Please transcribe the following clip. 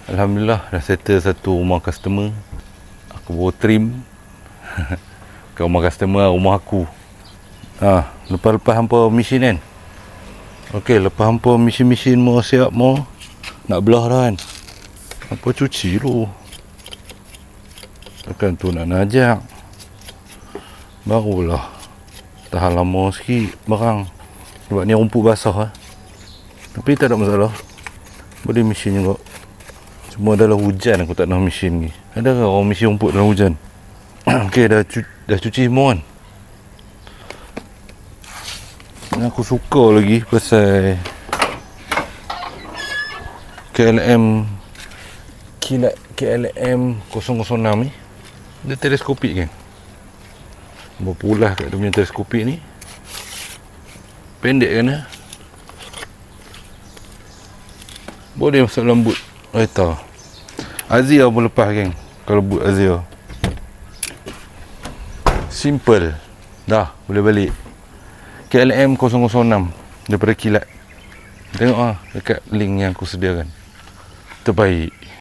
Alhamdulillah dah settle satu rumah customer. Aku bawa trim ke rumah customer, rumah aku. Lepas-lepas hampa mesin kan. Okey, lepas hampa mesin-mesin mau siap mau nak belah dah kan. Hampa cuci dulu. Takkan tu nak najak. Barulah tahan lama sikit barang. Sebab ni rumput basah Tapi tak ada masalah. Boleh mesin juga. Cuma dalam hujan aku tak nak mesin ni. Ada ke orang mesin rumput dalam hujan? Okey, dah cuci semua kan. Aku suka lagi pasal KLM kilat KLM 006 ni. Dia teleskopik kan. Berpulah kat dia punya teleskopik ni. Pendek kan boleh masuk dalam boot kereta. Azia pun lepas geng. Kalau boot Azia simple. Dah boleh balik. KLM 006 daripada kilat. Tengok dekat link yang aku sediakan. Terbaik.